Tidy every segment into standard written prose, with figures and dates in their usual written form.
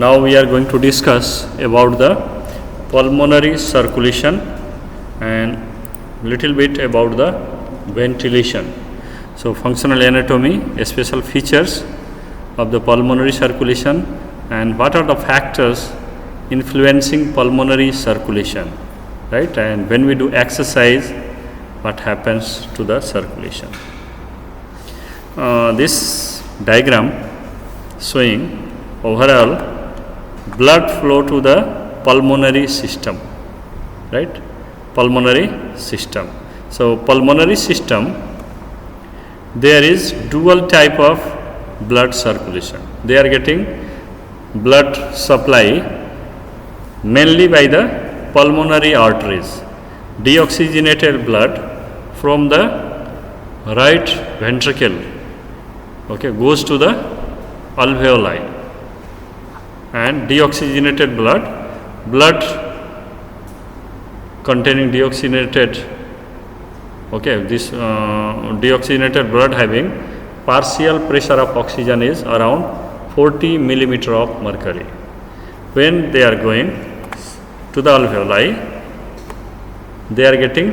Now we are going to discuss about the pulmonary circulation and little bit about the ventilation. So functional anatomy, special features of the pulmonary circulation, and what are the factors influencing pulmonary circulation, right? And when we do exercise, what happens to the circulation? This diagram showing overall blood flow to the pulmonary system, right? Pulmonary system. So pulmonary system, there is dual type of blood circulation. They are getting blood supply mainly by the pulmonary arteries. Deoxygenated blood from the right ventricle, okay, goes to the alveoli. And deoxygenated blood containing deoxygenated, okay, this deoxygenated blood having partial pressure of oxygen is around 40 millimeter of mercury. When they are going to the alveoli, they are getting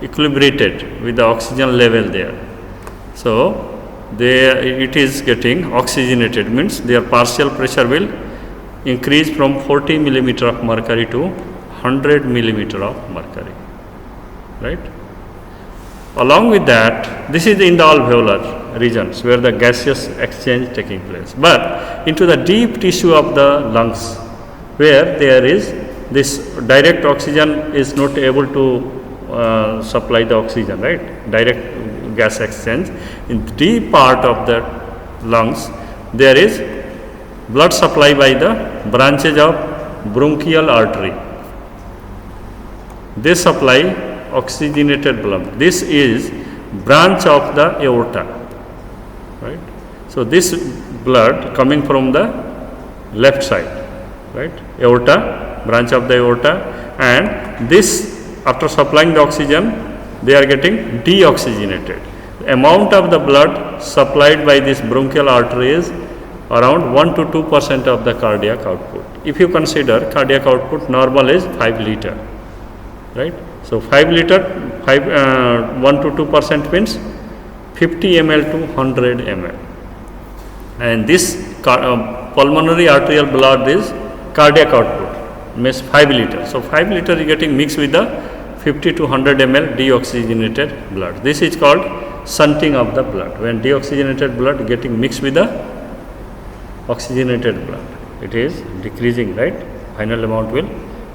equilibrated with the oxygen level there. So it is getting oxygenated, means their partial pressure will increase from 40 millimeter of mercury to 100 millimeter of mercury, right? Along with that, this is in the alveolar regions where the gaseous exchange taking place. But into the deep tissue of the lungs, where there is this direct oxygen is not able to supply the oxygen, right? Direct gas exchange. In the deep part of the lungs, there is blood supply by the branches of bronchial artery. They supply oxygenated blood. This is branch of the aorta, right? So this blood coming from the left side, right? Aorta, branch of the aorta, and this, after supplying the oxygen, they are getting deoxygenated. The amount of the blood supplied by this bronchial artery is around 1 to 2% of the cardiac output. If you consider cardiac output, normal is 5 liter, right? So 5 liter, 1 to 2% means 50 ml to 100 ml. And this pulmonary arterial blood is cardiac output, means 5 liter. So 5 liter is getting mixed with the 50 to 100 ml deoxygenated blood. This is called shunting of the blood. When deoxygenated blood getting mixed with the oxygenated blood, it is decreasing, right? Final amount will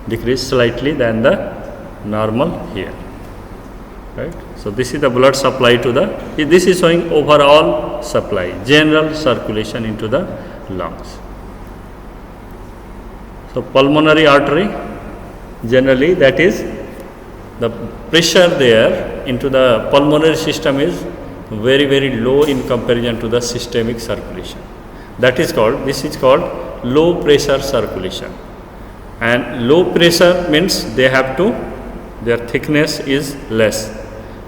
decrease slightly than the normal here, right? So this is the blood supply to the, this is showing overall supply, general circulation into the lungs. So pulmonary artery, generally that is the pressure there into the pulmonary system is very, very low in comparison to the systemic circulation. That is called, this is called low pressure circulation. And low pressure means they have to, their thickness is less.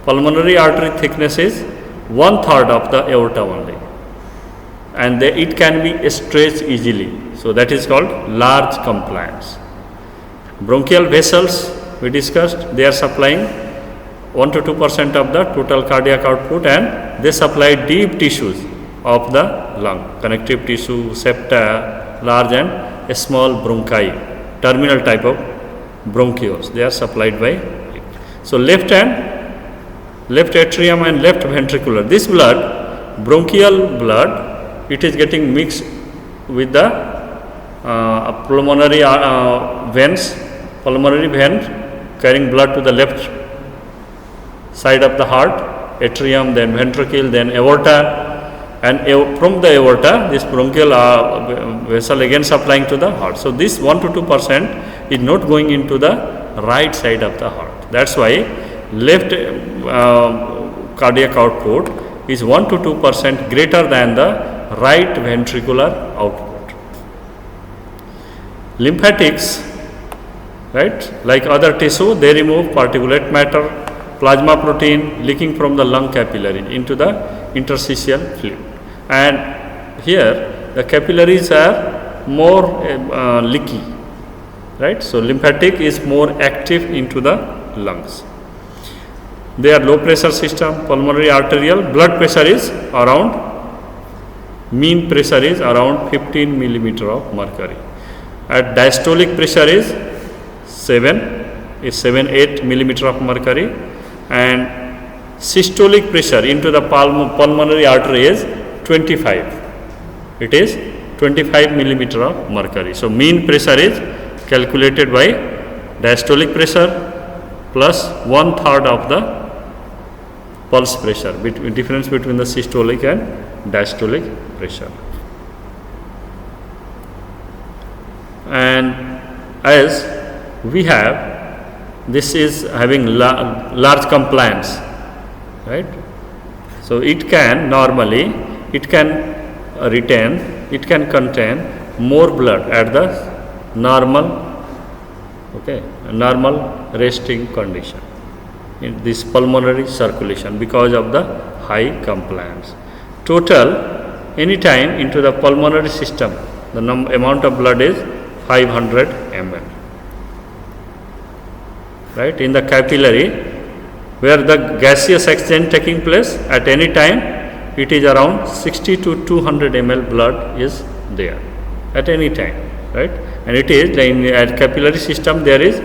Pulmonary artery thickness is 1/3 of the aorta only. And it can be stretched easily. So that is called large compliance. Bronchial vessels, we discussed, they are supplying 1 to 2% of the total cardiac output, and they supply deep tissues of the lung, connective tissue, septa, large and small bronchi, terminal type of bronchioles, they are supplied by it. So left atrium and left ventricular, this blood, bronchial blood, it is getting mixed with the pulmonary veins, pulmonary vein carrying blood to the left side of the heart, atrium, then ventricle, then aorta, and from the aorta, this bronchial vessel again supplying to the heart. So this 1 to 2% is not going into the right side of the heart. That's why left cardiac output is 1 to 2% greater than the right ventricular output. Lymphatics, right, like other tissue, they remove particulate matter, plasma protein leaking from the lung capillary into the interstitial fluid. And here the capillaries are more leaky, right? So lymphatic is more active into the lungs. They are low pressure system. Pulmonary arterial blood pressure is around, mean pressure is around 15 millimeter of mercury. At diastolic pressure is 7-8 millimeter of mercury, and systolic pressure into the pulmonary artery is 25. It is 25 millimeter of mercury. So mean pressure is calculated by diastolic pressure plus 1/3 of the pulse pressure, difference between the systolic and diastolic pressure. And as we have, this is having large compliance, right? So it can normally, it can retain, it can contain more blood at the normal, normal resting condition in this pulmonary circulation because of the high compliance. Total, any time into the pulmonary system, the amount of blood is 500 ml. Right, in the capillary where the gaseous exchange taking place at any time, it is around 60 to 200 ml blood is there at any time, right? And it is in at capillary system there is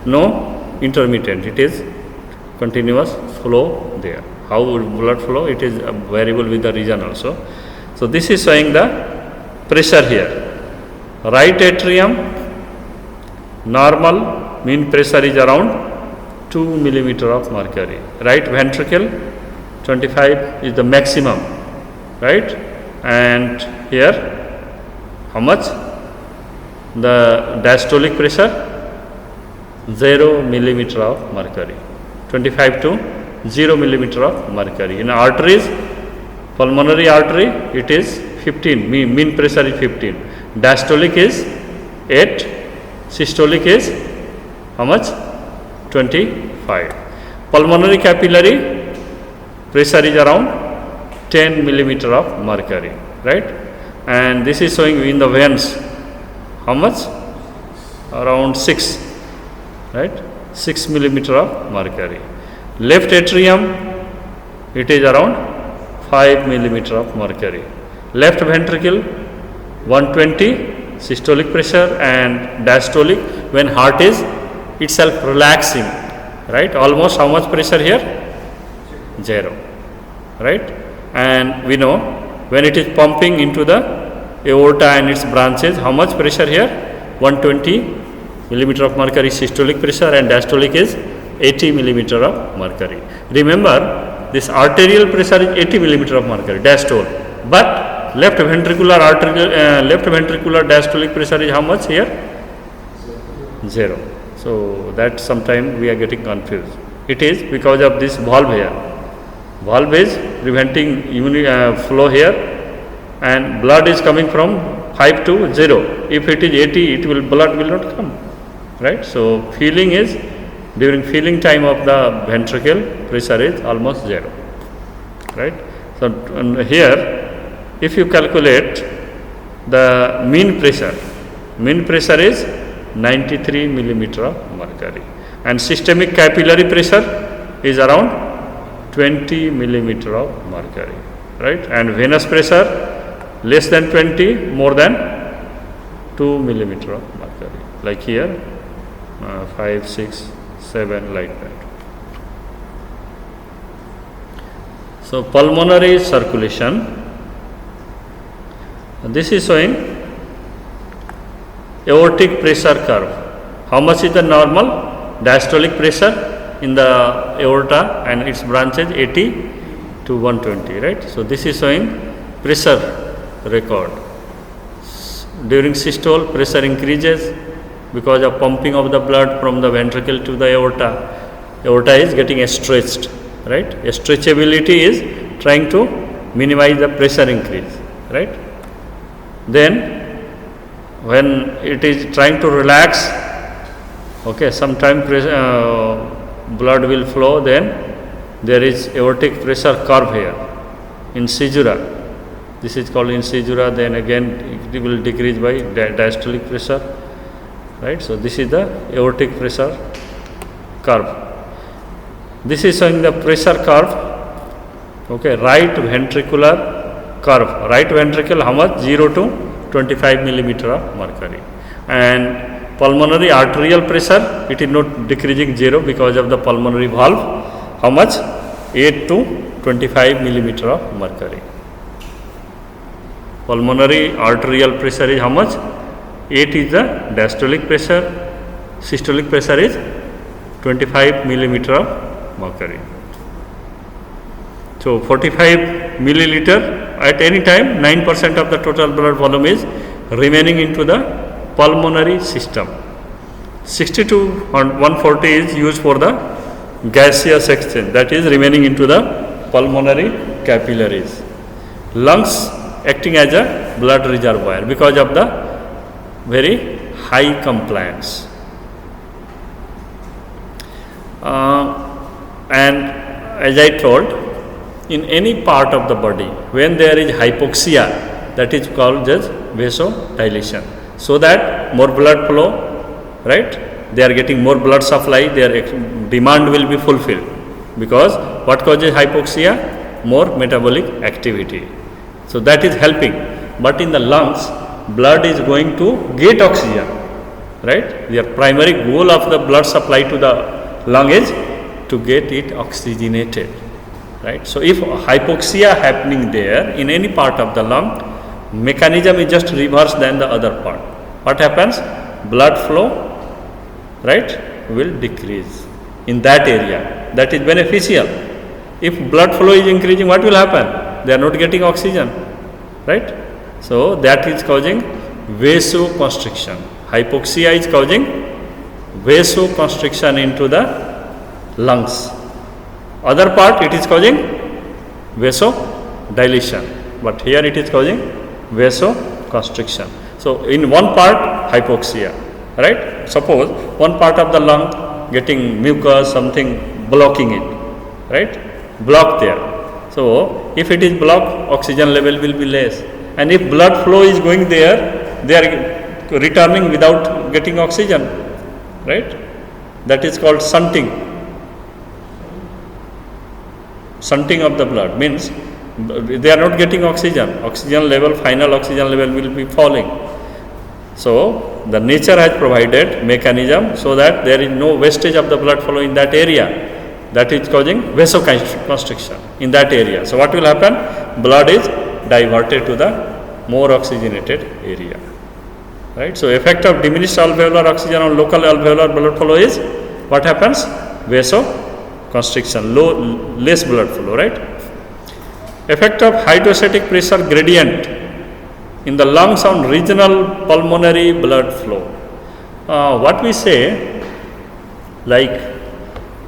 no intermittent, it is continuous flow there. How blood flow, it is variable with the region also. So this is showing the pressure here. Right atrium normal mean pressure is around 2 millimeter of mercury. Right ventricle 25 is the maximum, right? And here how much? The diastolic pressure 0 millimeter of mercury, 25 to 0 millimeter of mercury. In arteries, pulmonary artery, it is 15, mean pressure is 15, diastolic is 8, systolic is how much? 25. Pulmonary capillary pressure is around 10 millimeter of mercury, right? And this is showing in the veins how much? Around 6, right? 6 millimeter of mercury. Left atrium, it is around 5 millimeter of mercury. Left ventricle 120 systolic pressure, and diastolic when heart is itself relaxing, right? Almost how much pressure here? 0, right? And we know when it is pumping into the aorta and its branches, how much pressure here? 120 millimeter of mercury systolic pressure, and diastolic is 80 millimeter of mercury. Remember, this arterial pressure is 80 millimeter of mercury, diastole, but left ventricular diastolic pressure is how much here? 0. So that sometime we are getting confused. It is because of this valve here. Valve is preventing flow here, and blood is coming from 5 to 0. If it is 80, blood will not come, right? So feeling is, during feeling time of the ventricle, pressure is almost 0, right? So here, if you calculate the mean pressure is 93 millimeter of mercury, and systemic capillary pressure is around 20 millimeter of mercury, right? And venous pressure less than 20, more than 2 millimeter of mercury, like here 5, 6, 7, like that. So pulmonary circulation, this is showing aortic pressure curve. How much is the normal diastolic pressure in the aorta and its branches? 80 to 120, right? So this is showing pressure record. During systole, pressure increases because of pumping of the blood from the ventricle to the aorta. Aorta is getting stretched, right? Stretchability is trying to minimize the pressure increase, right? Then when it is trying to relax, sometime blood will flow, then there is aortic pressure curve here in caesura, This is called incisura. Then again it will decrease by diastolic pressure, right? So this is the aortic pressure curve. This is showing the pressure curve. Okay, right ventricular curve. Right ventricle, how much? 0 to 25 millimeter of mercury. And pulmonary arterial pressure, it is not decreasing 0 because of the pulmonary valve. How much? 8 to 25 millimeter of mercury. Pulmonary arterial pressure is how much? 8 is the diastolic pressure. Systolic pressure is 25 millimeter of mercury. So 45 milliliter at any time, 9% of the total blood volume is remaining into the pulmonary system. 60 to 140 is used for the gaseous exchange, that is remaining into the pulmonary capillaries. Lungs acting as a blood reservoir because of the very high compliance. And as I told, in any part of the body, when there is hypoxia, that is called as vasodilation, so that more blood flow, right? They are getting more blood supply, their demand will be fulfilled. Because what causes hypoxia? More metabolic activity. So that is helping. But in the lungs, blood is going to get oxygen, right? The primary goal of the blood supply to the lung is to get it oxygenated, right? So if hypoxia happening there in any part of the lung, mechanism is just reverse than the other part. What happens? Blood flow, right, will decrease in that area. That is beneficial. If blood flow is increasing, what will happen? They are not getting oxygen, right? So that is causing vasoconstriction. Hypoxia is causing vasoconstriction into the lungs. Other part, it is causing vasodilation, but here it is causing vasoconstriction. So in one part, hypoxia, right? Suppose one part of the lung getting mucus, something blocking it, right? Blocked there. So if it is blocked, oxygen level will be less. And if blood flow is going there, they are returning without getting oxygen, right? That is called shunting. Shunting of the blood means they are not getting oxygen. Oxygen level, final oxygen level will be falling. So the nature has provided mechanism so that there is no wastage of the blood flow in that area. That is causing vasoconstriction in that area. So what will happen? Blood is diverted to the more oxygenated area, right? So effect of diminished alveolar oxygen on local alveolar blood flow is what happens? Vasoconstriction, less blood flow, right? Effect of hydrostatic pressure gradient in the lungs on regional pulmonary blood flow. What we say, like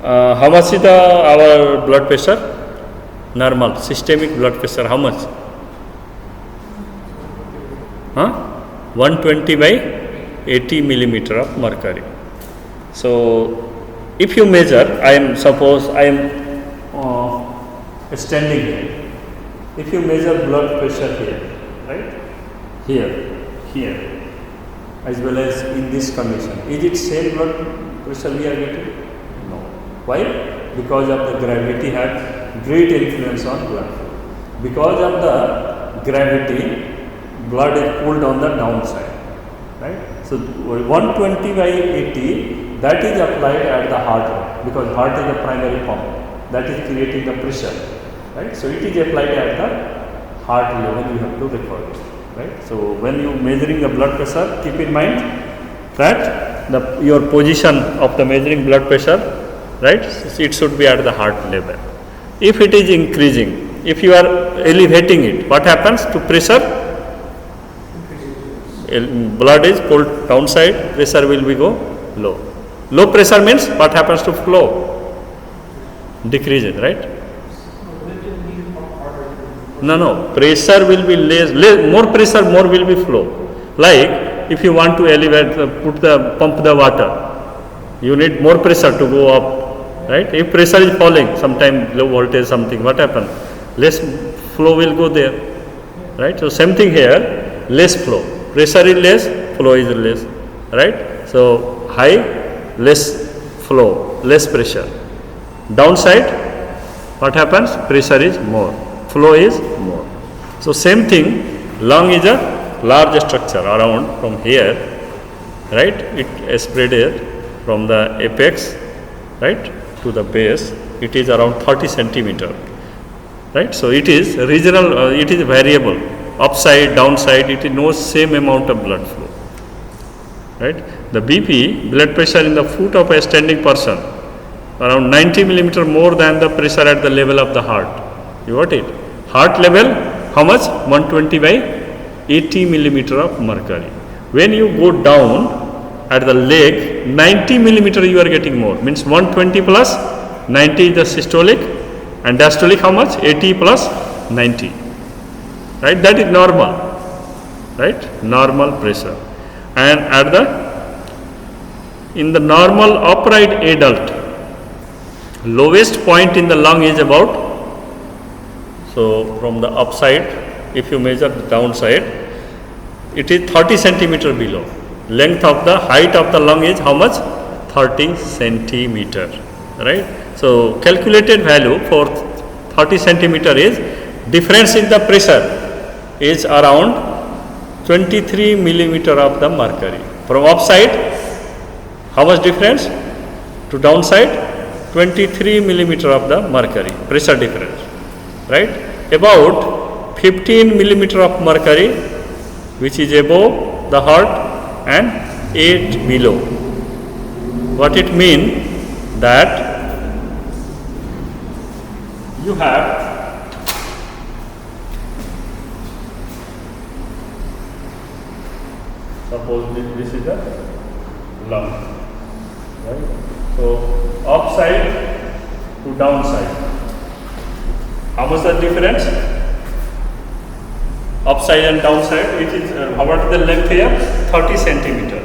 how much is our blood pressure? Normal, systemic blood pressure, how much? 120 by 80 millimeter of mercury. So if you measure, suppose I am standing here. If you measure blood pressure here, right? Here, as well as in this condition, is it same blood pressure we are getting? No. Why? Because of the gravity had great influence on blood flow. Because of the gravity, blood is pulled on the downside, right? So 120 by 80, that is applied at the heart, because heart is the primary pump that is creating the pressure, right? So it is applied at the heart level, you have to record, right? So when you measuring the blood pressure, keep in mind that your position of the measuring blood pressure, right, it should be at the heart level. If it is increasing, if you are elevating it, what happens to pressure? Blood is pulled downside, pressure will be go low. Low pressure means what happens to flow? Decreases, right? No, pressure will be less, more pressure, more will be flow. Like if you want to elevate, pump the water, you need more pressure to go up, right? If pressure is falling, sometime low voltage something, what happens? Less flow will go there, right? So same thing here, less flow. Pressure is less, flow is less, right? So high, less flow, less pressure. Downside, what happens? Pressure is more, flow is more. So same thing, lung is a large structure around from here, right? It is spread here from the apex, right, to the base. It is around 30 centimeter, right? So it is regional, it is variable, upside, downside, it is no same amount of blood flow, right? The BP, blood pressure in the foot of a standing person, around 90 millimeter more than the pressure at the level of the heart. You got it? Heart level, how much? 120 by 80 millimeter of mercury. When you go down at the leg, 90 millimeter you are getting more, means 120 plus 90 is the systolic, and diastolic how much? 80 plus 90, right? That is normal, right? Normal pressure. And at in the normal upright adult, lowest point in the lung is about, so from the upside, if you measure the downside, it is 30 centimeter below. Length of the height of the lung is how much? 30 centimeter, right? So calculated value for 30 centimeter is, difference in the pressure is around 23 millimeter of the mercury. From upside, how much difference? To downside, 23 millimeter of the mercury, pressure difference, right? About 15 millimeter of mercury, which is above the heart, and 8 below. What it means? That you have suppose this is the lung, right? So upside to downside, how much the difference? Upside and downside, it is what is the length here? 30 centimeter,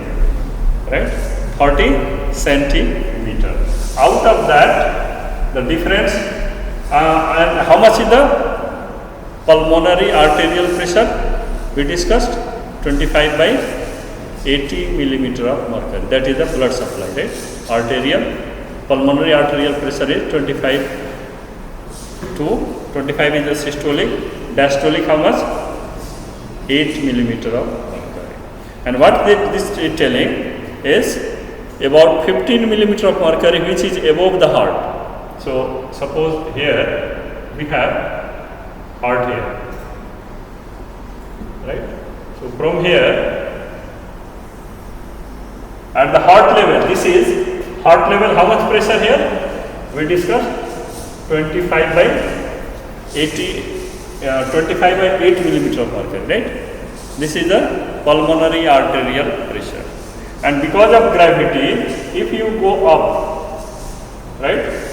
right? 30 centimeter. Out of that, the difference, and how much is the pulmonary arterial pressure? We discussed 25 by 80 millimeter of mercury. That is the blood supply, right? Arterial, pulmonary arterial pressure is 25 to 25 is the systolic. Diastolic how much? 8 millimeter of mercury. And what this is telling is about 15 millimeter of mercury, which is above the heart. So suppose here we have heart here, right? So from here at the heart level, this is heart level, how much pressure here? We discussed 25 by 80, 25 by 8 millimeter of mercury, right? This is the pulmonary arterial pressure. And because of gravity, if you go up, right,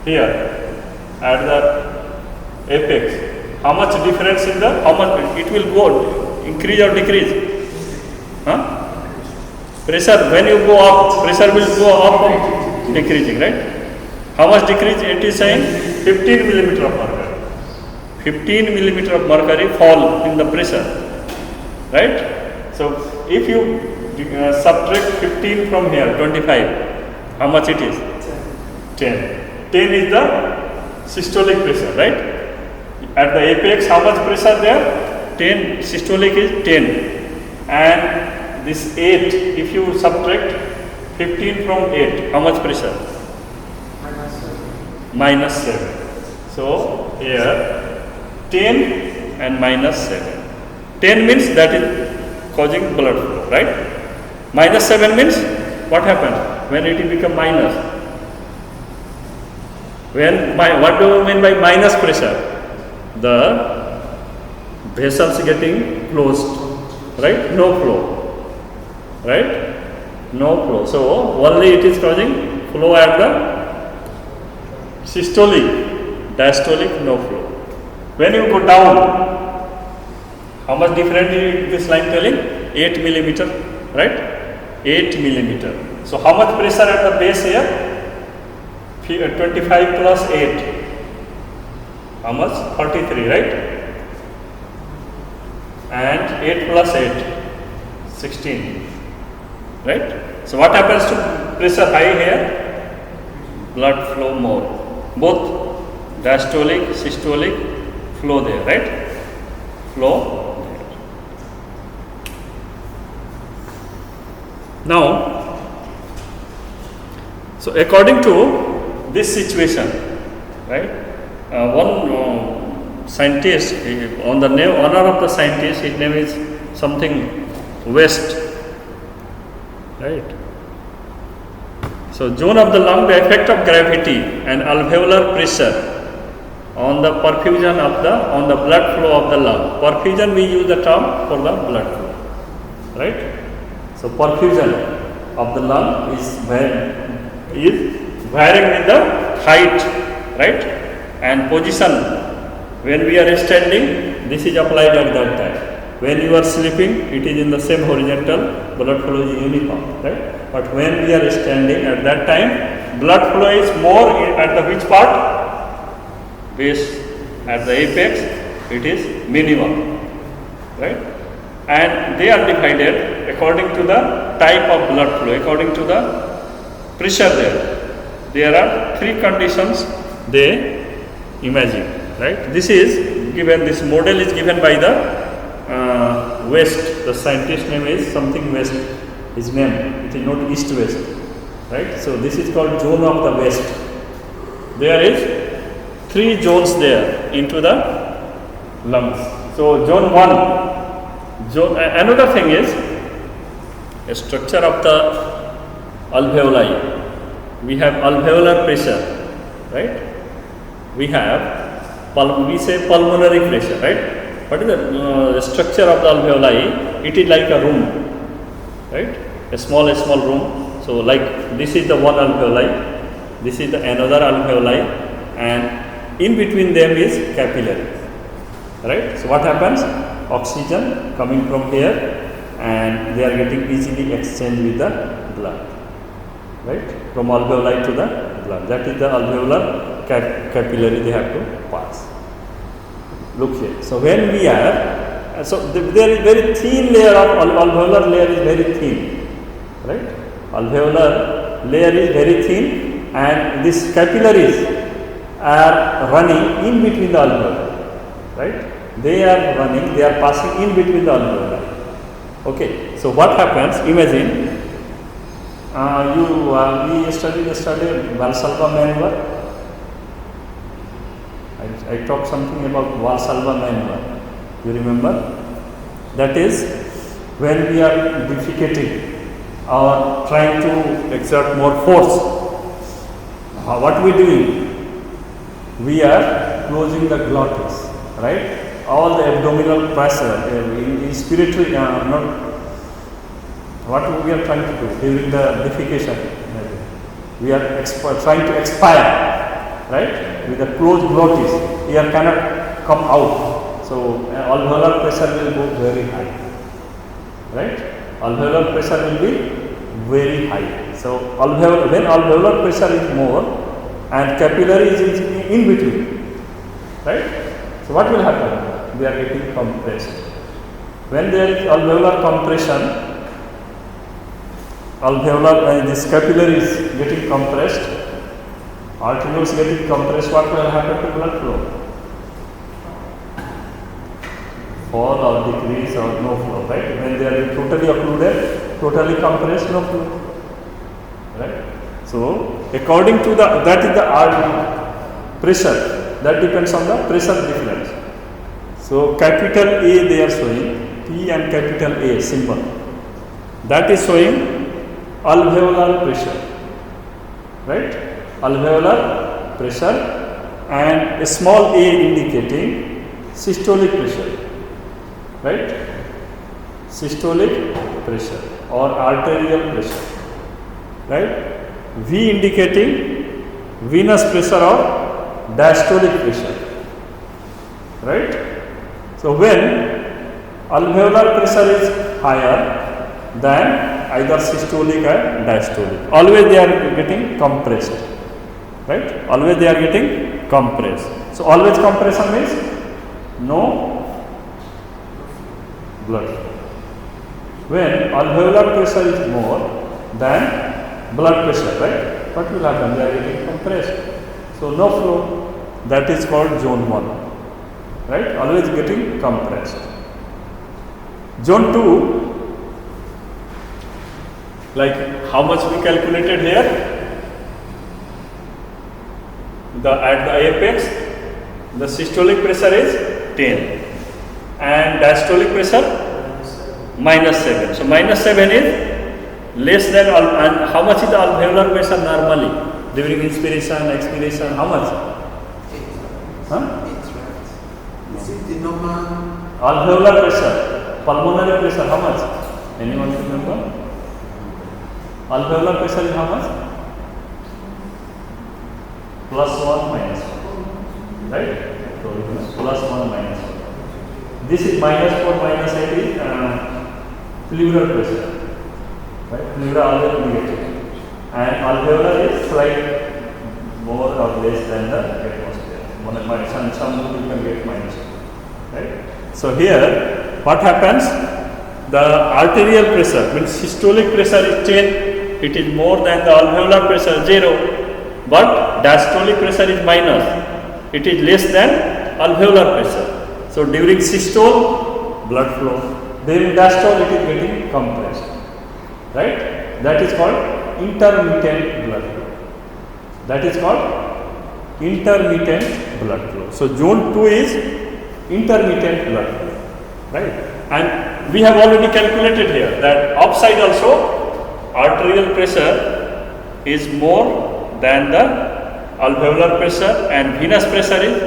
here at the apex, how much difference in the, how much it will go, increase or decrease? Huh? Pressure, when you go up, pressure will go up or decreasing, right? How much decrease? It is saying 15 millimeter of mercury. 15 millimeter of mercury fall in the pressure, right? So if you subtract 15 from here, 25, how much it is? 10. 10 is the systolic pressure, right? At the apex, how much pressure there? 10. Systolic is 10. And this 8, if you subtract 15 from 8, how much pressure? Minus 7. So here 10 and minus 7. 10 means that is causing blood flow, right? Minus 7 means what happens when it becomes minus? What do you mean by minus pressure? The vessels getting closed, right? No flow, right? No flow. So only it is causing flow at the systolic, diastolic, no flow. When you go down, how much different is this line telling? 8 millimeter, right? 8 millimeter. So how much pressure at the base here? 25 plus 8. How much? 33, right? and 8 plus 8, 16, right? So what happens to pressure high here? Blood flow more, both diastolic, systolic flow there, right? Flow there. Now, so according to this situation, right, one scientist, on the name, honor of the scientist, his name is something West, right? So zone of the lung, the effect of gravity and alveolar pressure on the perfusion of the, on the blood flow of the lung. Perfusion, we use the term for the blood flow, right? So perfusion of the lung is varying with the height, right, and position. When we are standing, this is applied at that time. When you are sleeping, it is in the same horizontal, blood flow is uniform, right? But when we are standing, at that time, blood flow is more at the which part? Base. At the apex, it is minimum, right? And they are divided according to the type of blood flow, according to the pressure there. There are three conditions they imagine, right? This is given, this model is given by the West. The scientist name is something West, his name, it is not East West, right? So this is called zone of the West. There is three zones there into the lungs. So zone 1, another thing is a structure of the alveoli. We have alveolar pressure, right? We have, we say pulmonary pressure, right? What is the structure of the alveoli? It is like a room, right? A small room. So like this is the one alveoli, this is the another alveoli, and in between them is capillary, right? So what happens? Oxygen coming from here and they are getting easily exchanged with the blood, right? From alveoli to the blood. That is the alveolar capillary they have to pass. Look here. So when we are, there is very thin layer of alveolar layer is very thin, right? Alveolar layer is very thin, and these capillaries are running in between the alveoli, right? They are running, they are passing in between the alveoli. Okay. So what happens? Imagine we studied Valsalva maneuver. I talked something about Valsalva maneuver. You remember? That is when we are defecating or trying to exert more force. What we doing? We are closing the glottis, right? All the abdominal pressure, respiratory, not what we are trying to do during the defecation. We are trying to expire, right? With the closed glottis, air cannot come out. So alveolar pressure will go very high, right? Alveolar pressure will be very high. So when alveolar pressure is more and capillary is in between, right? So what will happen? They are getting compressed. When there is alveolar compression, this capillary is getting compressed, arterioles getting compressed, what will happen to blood flow? Fall or decrease or no flow, right? When they are totally occluded, totally compressed, no flow, right? So according to that is the pressure, that depends on the pressure difference. So capital A they are showing, P and capital A symbol, that is showing alveolar pressure, right? Alveolar pressure, and a small a indicating systolic pressure, right? Systolic pressure or arterial pressure, right? V indicating venous pressure or diastolic pressure, right? So when alveolar pressure is higher than either systolic or diastolic, always they are getting compressed, right? Always they are getting compressed. So always compression means no blood flow. When alveolar pressure is more than blood pressure, right? What will happen? They are getting compressed. So no flow. That is called zone 1. Right? Always getting compressed. Zone 2, like how much we calculated here? At the apex, the systolic pressure is 10 and diastolic pressure -7. So -7 is less than, and how much is the alveolar pressure normally during inspiration, expiration? How much? Huh? Is it the normal? Alveolar pressure, pulmonary pressure, how much? Anyone remember? Alveolar pressure is how much? +1 -1, right? So +1 -1. This is -4 -8 is pleural pressure, right? Pleural always negative, and alveolar is slightly more or less than the atmosphere. Some you can get -2, right? So here, what happens? The arterial pressure, means systolic pressure is 10. It is more than the alveolar pressure 0. But diastolic pressure is minus. It is less than alveolar pressure. So during systole, blood flow. During diastole, it is getting compressed. Right? That is called intermittent blood flow. That is called intermittent blood flow. So zone 2 is intermittent blood flow. Right? And we have already calculated here that upside also arterial pressure is more than the alveolar pressure and venous pressure is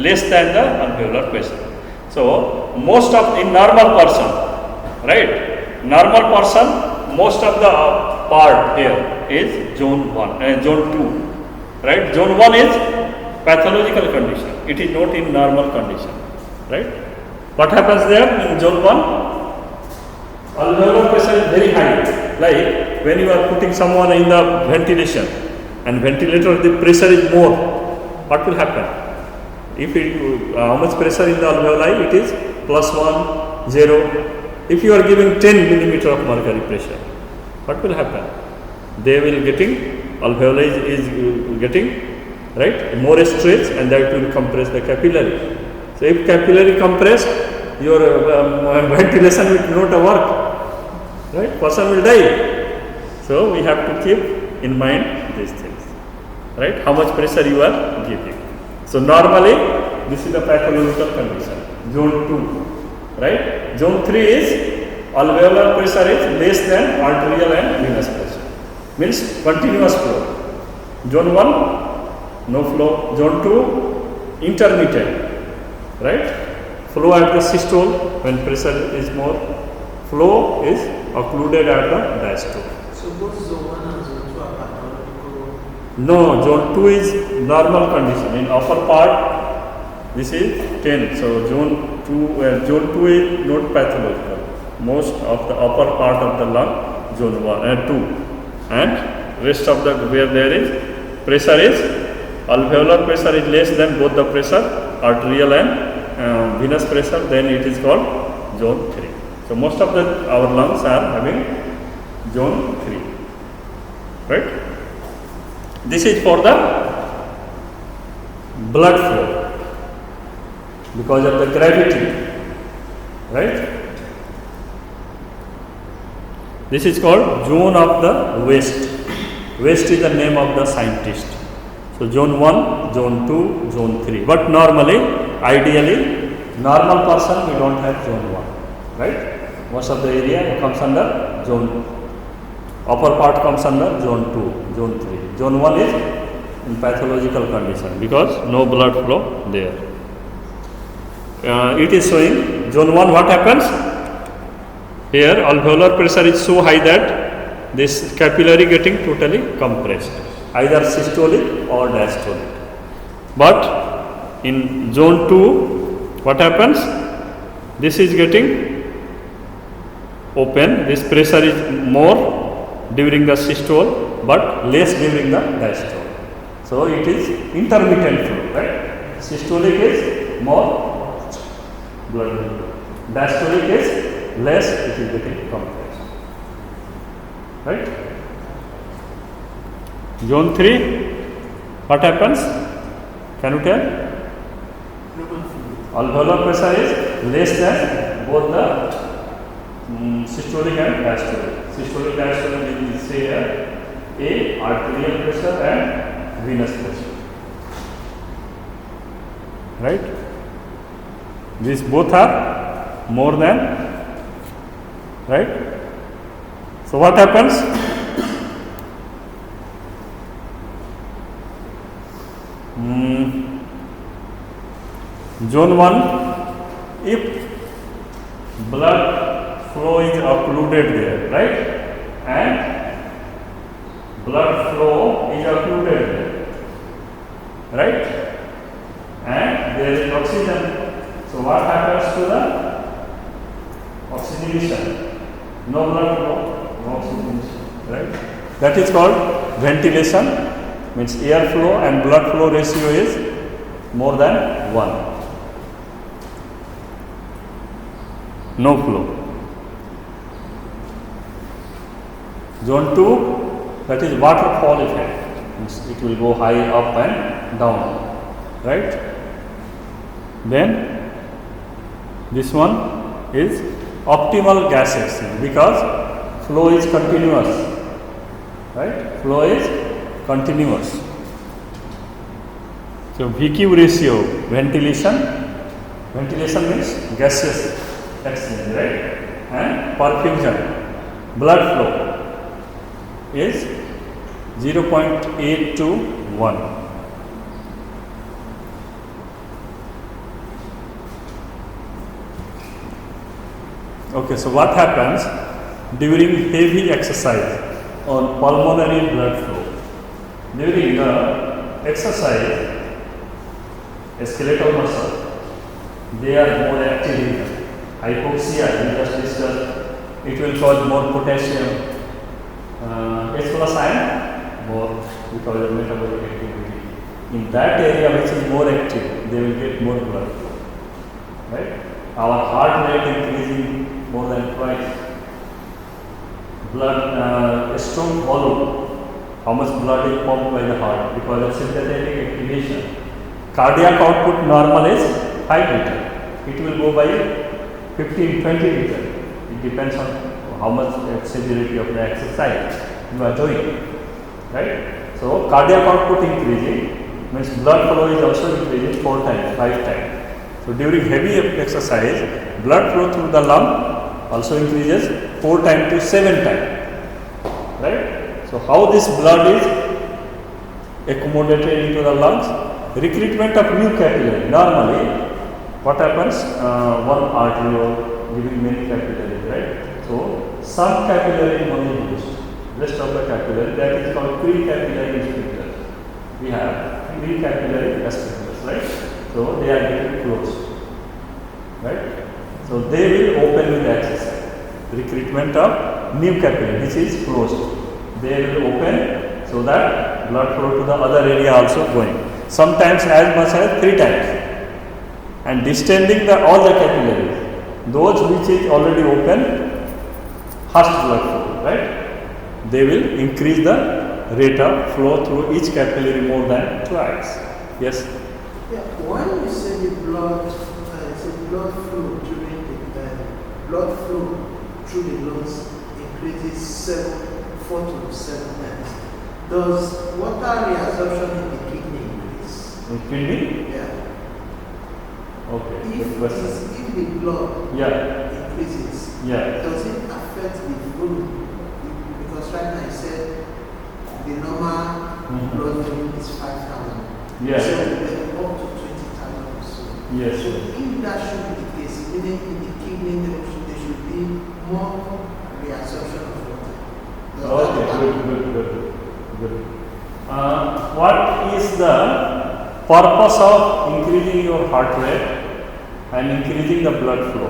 less than the alveolar pressure. So most of in normal person, right? Normal person, most of the part here is zone 1, zone 2, right? Zone 1 is pathological condition. It is not in normal condition, right? What happens there in zone 1? Alveolar pressure is very high. Like when you are putting someone in the ventilation and ventilator, the pressure is more. What will happen? If how much pressure in the alveoli? It is +1, 0. If you are giving 10 millimeter of mercury pressure, what will happen? They will getting, alveoli is getting, right, more stretch, and that will compress the capillary. So if capillary compressed, your ventilation will not work, right? Person will die. So we have to keep in mind these things, right? How much pressure you are giving. So normally this is the pathological condition, zone 2, right? Zone 3 is alveolar pressure is less than arterial and venous pressure, means continuous flow. Zone 1 no flow, zone 2 intermittent, right? Flow at the systole when pressure is more, flow is occluded at the diastole. So both zone 1 and zone 2 are pathological? No, zone 2 is normal condition. In upper part, this is 10. So zone 2 is not pathological. Most of the upper part of the lung, zone 1 and 2, and rest of the where there is pressure is alveolar pressure is less than both the pressure, arterial and venous pressure. Then it is called zone 3. So most of our lungs are having zone 3, right? This is for the blood flow because of the gravity, right? This is called zone of the West. West is the name of the scientist. So zone 1, zone 2, zone 3. But normally, ideally, normal person we don't have zone 1, right? Most of the area comes under zone, upper part comes under zone 2, zone 3. Zone 1 is in pathological condition because no blood flow there. It is showing zone 1 what happens? Here alveolar pressure is so high that this capillary getting totally compressed, either systolic or diastolic. But in zone 2 what happens? This is getting open, this pressure is more during the systole but less during the diastole. So it is intermittent flow, right? Systolic is more blood flow, Diastolic is less, it is getting compressed. Right? Zone 3, what happens? Can you tell? Alveolar pressure is less than both the systolic and diastolic. Systolic, diastolic is say A, arterial pressure and venous pressure. Right? These both are more than, right? So what happens? Zone 1, if blood flow is occluded there, right? And blood flow is occluded there, right? And there is oxygen. So what happens to the oxygenation? No blood flow, no oxygenation, right? That is called ventilation, means air flow and blood flow ratio is more than 1. No flow. Zone 2, that is waterfall effect, means it will go high up and down, right? Then this one is optimal gas exchange because flow is continuous, right? Flow is continuous. So VQ ratio, ventilation means gaseous exchange, right? And perfusion, blood flow is 0.8 to 1. Okay, so what happens during heavy exercise on pulmonary blood flow? During the exercise, skeletal muscle, they are more active. Hypoxia, we just discussed, it will cause more potassium, H plus ion, more because of metabolic activity. In that area which is more active, they will get more blood flow, right? Our heart rate increasing more than twice. Blood, stroke volume, how much blood is pumped by the heart because of sympathetic activation. Cardiac output normal is 5 liter. It will go by 15, 20 liter. It depends on how much severity of the exercise you are doing, right? So cardiac output increasing means blood flow is also increasing 4 times, 5 times. So during heavy exercise, blood flow through the lung also increases 4 times to 7 times, right? So how this blood is accommodated into the lungs? Recruitment of new capillary. Normally, what happens? One arteriole giving many capillaries, right? So some capillary only used, rest of the capillary, that is called pre-capillary sphincter. We have pre-capillary sphincters, right? So they are getting closed, right? So they will open with exercise. Recruitment of new capillary, which is closed, they will open so that blood flow to the other area also going. Sometimes as much as 3 times. And distending all the capillaries, those which is already open, first blood flow, right? They will increase the rate of flow through each capillary more than twice. Yes? Yeah, when you say the blood, blood flow during the blood flow through the lungs increases 4 to 7 times, does water reabsorption in the kidney increase? In kidney? Yeah. Okay. If the blood increases, does it affect the volume? Because right now I said the normal blood volume is 5,000. Yes. So we are up to 20,000 or so. Yes. So if that should be the case, meaning in the kidney there should be more reabsorption of water. Okay, good. What is the purpose of increasing your heart rate and increasing the blood flow?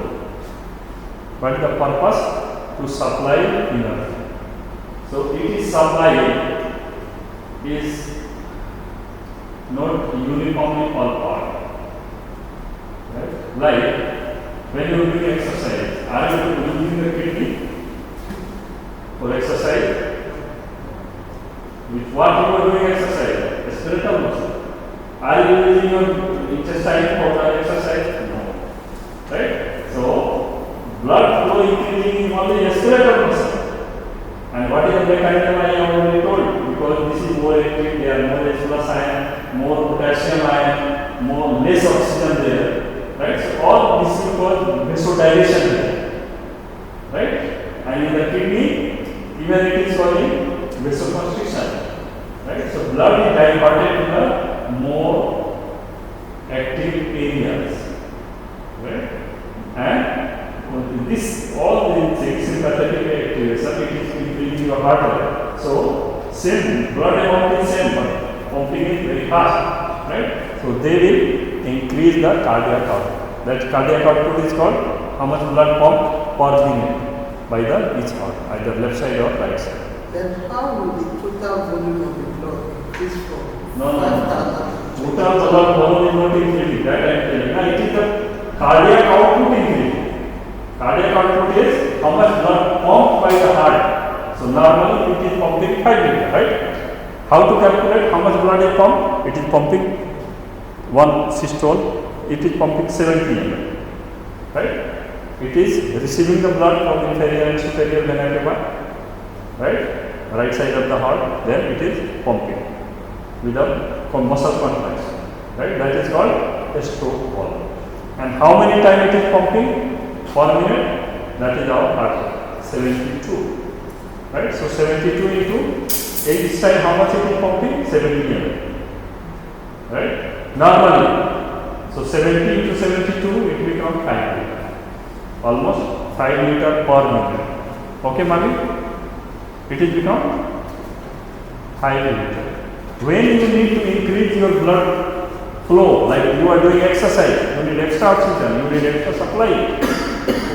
What is the purpose? To supply energy. So it is supply is not uniformly all part. Right? Like when you are doing exercise, are you using the kidney for exercise? With what you are doing exercise? The skeletal muscle. Are you using your intestine for the exercise? No. Right? So, blood flow increasing in only the skeletal muscle. And what is the mechanism I have already told? Because this is more active, there are more H+ ion, more potassium ion, less oxygen there. Right? So, all this is called vasodilation there. Right? And in the kidney, even it is causing vasoconstriction. Right? So, blood is diverted to the more active areas. Right? And this, all these things, sympathetic activation, it is increasing your heart rate. So, same, blood amount is same, but pumping is very fast. Right? So, they will increase the cardiac output. That cardiac output is called how much blood pumped per minute by the each heart, either left side or right side. Then how will the total volume of the blood increase from 5,000 to total blood volume is not increasing, that I am telling. Now, it is the cardiac output increasing. Cardiac output is how much blood pumped by the heart. So, normally it is pumping 5 liters, right? How to calculate how much blood is pumped? It is pumping one systole, it is pumping 70 ml, right? It is receiving the blood from inferior and superior vena cava, right side of the heart, then it is pumping without muscle contraction, right? That is called a stroke volume. And how many times it is pumping per minute? That is our heart rate, 72, right? So 72 into each time how much it is pumping? 70 ml, right? Normally, so 70 into 72, it becomes 5 liter, almost 5 liter per minute. Okay, Mali? It is become 5 liter. When you need to increase your blood flow, like you are doing exercise, you need extra oxygen, you need extra supply.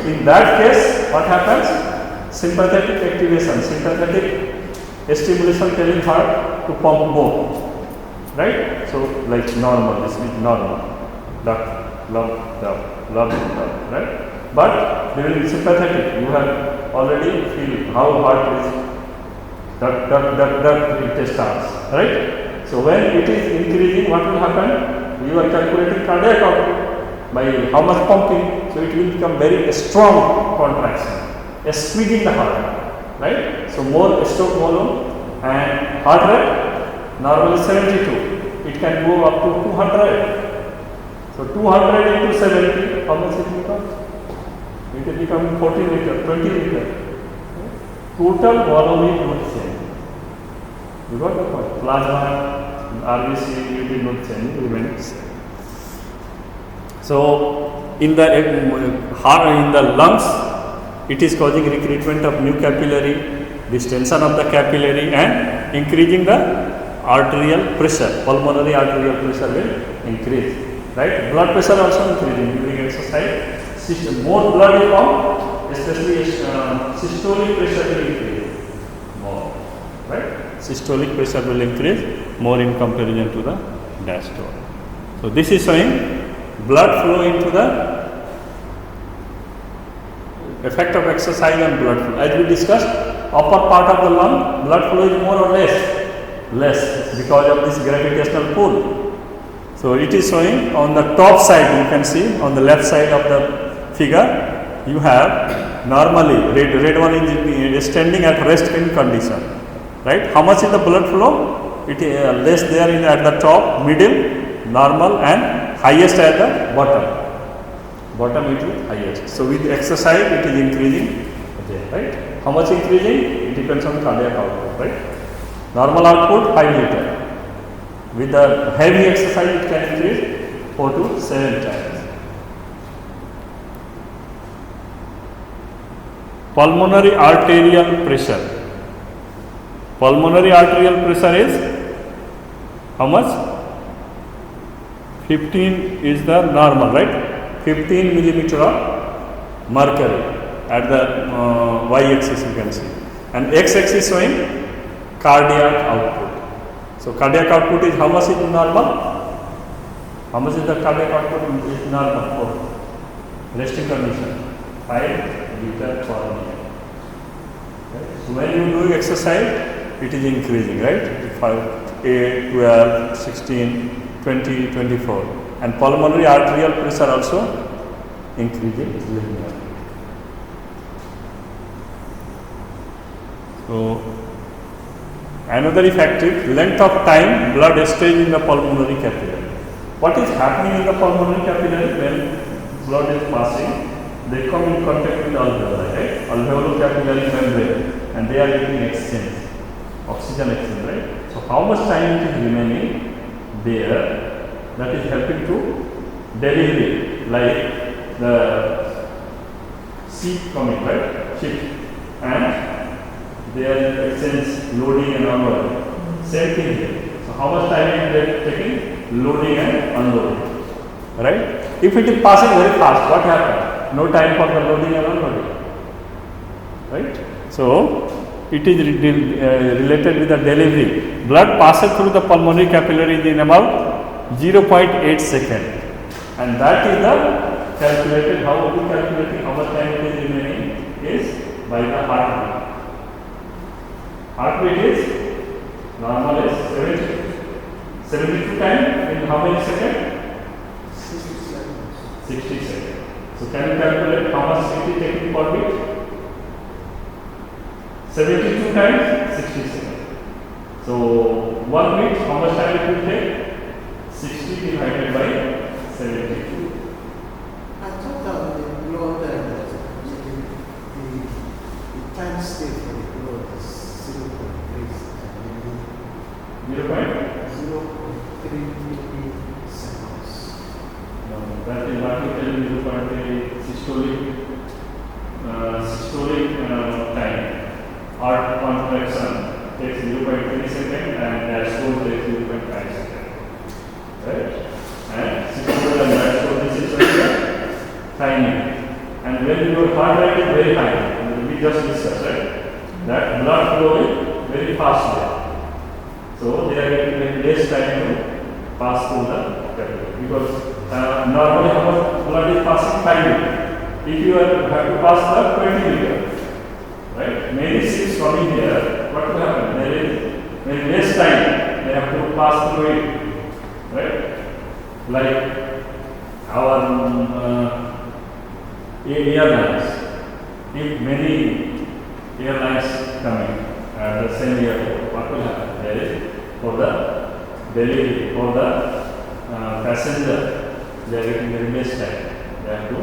In that case, what happens? Sympathetic activation, sympathetic stimulation telling heart to pump more, right? So, like normal, this is normal, duck, love, right? But during sympathetic, you have already feel how heart is duck, it starts, right? So, when it is increasing, what will happen? You are calculating cardiac output by how much pumping, so it will become very strong contraction, squeezing the heart, right? So, more stroke volume and heart rate normally 72, it can go up to 200. So, 200 into 70, how much it becomes? It will become 40 liter, 20 liter. Total volume is not same. You got the point? Plasma, RBC, it will not change, it will remain same. So, in the heart, in the lungs, it is causing recruitment of new capillary, distension of the capillary, and increasing the arterial pressure. Pulmonary arterial pressure will increase. Right? Blood pressure also increasing during exercise. More blood is pumped, especially systolic pressure will increase more. Right? Systolic pressure will increase more in comparison to the diastole. So, this is showing blood flow into the effect of exercise and blood flow. As we discussed, upper part of the lung, blood flow is more or less? Less, because of this gravitational pull. So, it is showing on the top side, you can see on the left side of the figure, you have normally red one is standing at rest in condition, right? How much is the blood flow? It is less there in at the top, middle, normal, and highest at the bottom. Bottom it is highest. So, with exercise it is increasing there, right? How much increasing? It depends on cardiac output, right? Normal output 5 liter. With the heavy exercise it can increase 4 to 7 times. Pulmonary arterial pressure. Pulmonary arterial pressure is how much? 15 is the normal, right? 15 millimeter of mercury at the y-axis you can see, and x-axis showing cardiac output. So, cardiac output is how much is normal? How much is the cardiac output is normal for? resting condition, 5 liter per minute. Right? So when you do exercise, it is increasing, right? 5, 8, 12, 16, 20, 24. And pulmonary arterial pressure also increasing linearly. So another effective length of time blood stays in the pulmonary capillary. What is happening in the pulmonary capillary when blood is passing? They come in contact with alveoli, right? Alveolo-capillary membrane, and they are getting exchange, oxygen exchange, right? So how much time it is remaining there, that is helping to delivery, like the sheep coming, right? Sheep, and they are exchange loading and unloading. Same thing here. So how much time is they taking? Loading and unloading, right? If it is passing very fast, what happens? No time for the loading and unloading, right? So it is related with the delivery. Blood passes through the pulmonary capillaries in about 0.8 seconds, and that is the calculated. How we calculate how much time it is remaining is by the heartbeat. Heartbeat is normal is 72 times in how many seconds? 60 seconds. So can you calculate how much it is taking per beat? 72 times 60 seconds. So 1 beat, how much time it will take? 60 divided by 72. I thought that the blood, the time stay for the blood is 0.3 seconds. No, that is what we tell you about the systolic time. Heart contraction takes 0.3 seconds and diastole takes 0.5 seconds. Right? And systolic and diastole, this is the timing. And when your heart rate is very high, we just discussed, right? That blood flow is very fast there. So they are getting less time to pass through the capillary, because normally how much blood is passing? 5 liters. If you have to pass the 20 liters, right? Many ships coming here, what will happen? There is very less time they have to pass through it, right? Like our airlines. If many airlines coming at the same airport, what will happen? There is for the delivery, for the passenger, they are getting very less time. They have to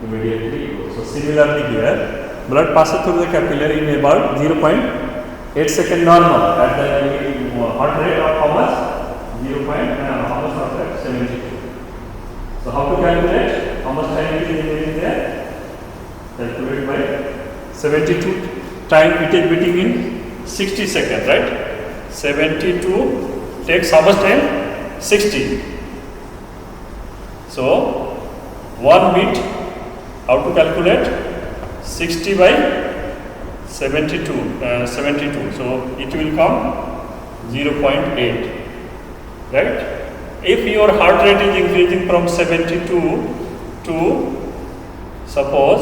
immediately go. So similarly here, blood passes through the capillary in about 0.8 second normal at the heart rate of how much? 72. So how to calculate? How much time it is remaining there? Calculate by 72 time it is beating in 60 seconds, right? 72 takes how much time? 60. So 1 beat, how to calculate? 60 by 72. So it will come 0.8, right? If your heart rate is increasing from 72 to suppose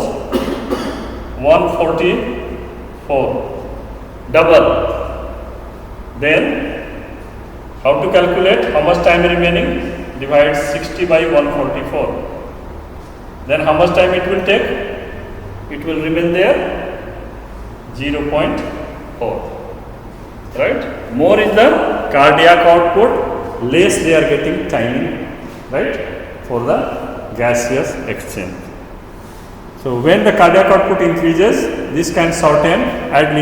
144, double, then how to calculate how much time remaining? Divide 60 by 144. Then how much time it will take? It will remain there 0.4, right? More is the cardiac output, less they are getting time, right, for the gaseous exchange. So when the cardiac output increases, this can shorten at